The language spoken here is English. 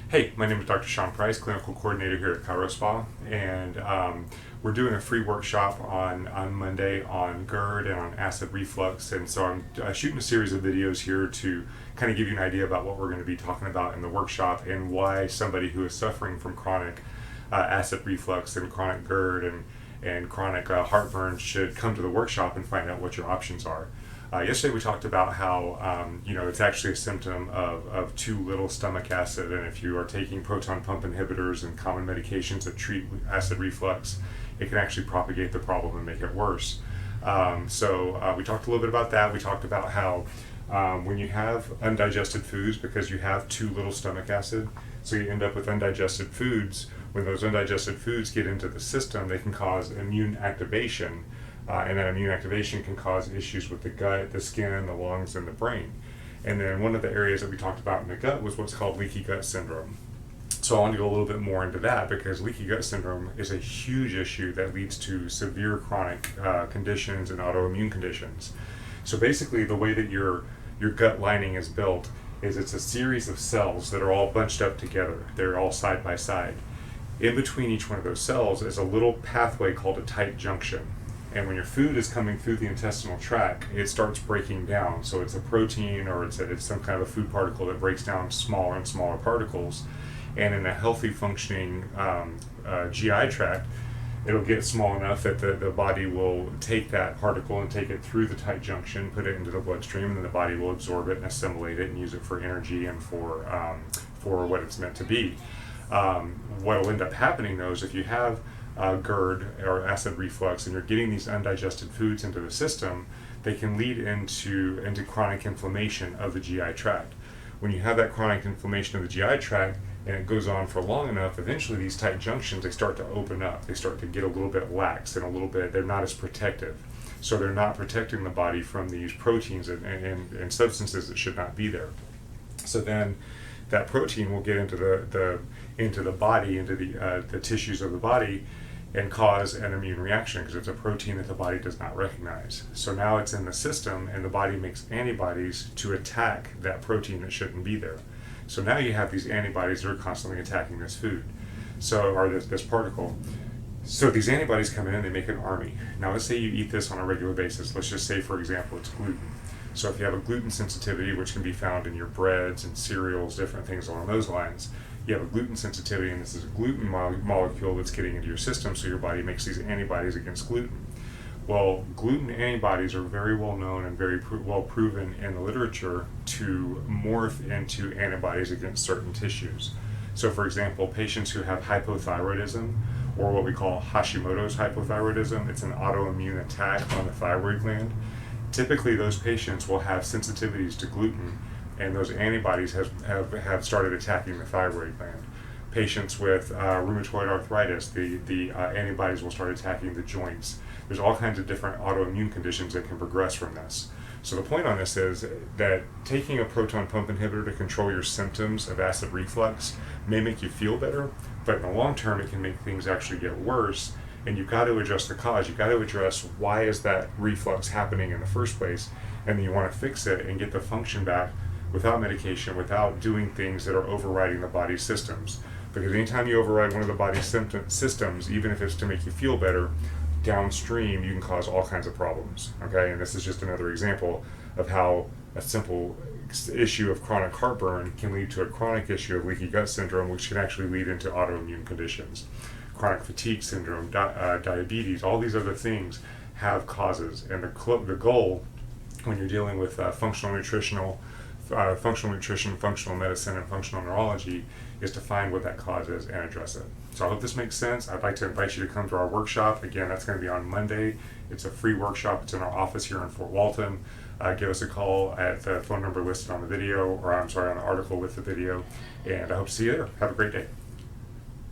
Hey, my name is Dr. Sean Price, clinical coordinator here at Cairo Spa, and we're doing a free workshop on Monday on GERD and on acid reflux. And so I'm shooting a series of videos here to kind of give you an idea about what we're going to be talking about in the workshop and why somebody who is suffering from chronic acid reflux and chronic GERD and chronic heartburn should come to the workshop and find out what your options are. Yesterday we talked about how it's actually a symptom of too little stomach acid, and if you are taking proton pump inhibitors and common medications that treat acid reflux, it can actually propagate the problem and make it worse. So we talked a little bit about that. We talked about how when you have undigested foods, because you have too little stomach acid, so you end up with undigested foods. When those undigested foods get into the system, they can cause immune activation. And that immune activation can cause issues with the gut, the skin, the lungs, and the brain. And then one of the areas that we talked about in the gut was what's called leaky gut syndrome. So I want to go a little bit more into that because leaky gut syndrome is a huge issue that leads to severe chronic conditions and autoimmune conditions. So basically the way that your gut lining is built is it's a series of cells that are all bunched up together. They're all side by side. In between each one of those cells is a little pathway called a tight junction. And when your food is coming through the intestinal tract, it starts breaking down. So it's a protein or it's some kind of a food particle that breaks down smaller and smaller particles. And in a healthy functioning GI tract, it'll get small enough that the body will take that particle and take it through the tight junction, put it into the bloodstream, and then the body will absorb it and assimilate it and use it for energy and for what it's meant to be. What will end up happening though is if you have GERD or acid reflux and you're getting these undigested foods into the system, they can lead into chronic inflammation of the GI tract. When you have that chronic inflammation of the GI tract and it goes on for long enough, eventually these tight junctions, they start to open up. They start to get a little bit lax and they're not as protective. So they're not protecting the body from these proteins and substances that should not be there. So then that protein will get into the body, into the tissues of the body, and cause an immune reaction because it's a protein that the body does not recognize. So now it's in the system and the body makes antibodies to attack that protein that shouldn't be there. So now you have these antibodies that are constantly attacking this food, or this particle. So these antibodies come in and they make an army. Now let's say you eat this on a regular basis. Let's just say, for example, it's gluten. So if you have a gluten sensitivity, which can be found in your breads and cereals, different things along those lines, you have a gluten sensitivity, and this is a gluten molecule that's getting into your system, so your body makes these antibodies against gluten. Well, gluten antibodies are very well known and very well proven in the literature to morph into antibodies against certain tissues. So for example, patients who have hypothyroidism, or what we call Hashimoto's hypothyroidism, it's an autoimmune attack on the thyroid gland. Typically those patients will have sensitivities to gluten, and those antibodies have started attacking the thyroid gland. Patients with rheumatoid arthritis, the antibodies will start attacking the joints. There's all kinds of different autoimmune conditions that can progress from this. So the point on this is that taking a proton pump inhibitor to control your symptoms of acid reflux may make you feel better, but in the long term it can make things actually get worse. And you've got to address the cause. You've got to address why is that reflux happening in the first place, and then you want to fix it and get the function back without medication, without doing things that are overriding the body's systems. Because anytime you override one of the body's systems, even if it's to make you feel better, downstream you can cause all kinds of problems. Okay, and this is just another example of how a simple issue of chronic heartburn can lead to a chronic issue of leaky gut syndrome, which can actually lead into autoimmune conditions. Chronic fatigue syndrome, diabetes, all these other things have causes, and the goal when you're dealing with functional nutrition, functional medicine, and functional neurology is to find what that cause is and address it. So I hope this makes sense. I'd like to invite you to come to our workshop. Again, that's going to be on Monday. It's a free workshop. It's in our office here in Fort Walton. Give us a call at the phone number listed on the video, on the article with the video, and I hope to see you there. Have a great day.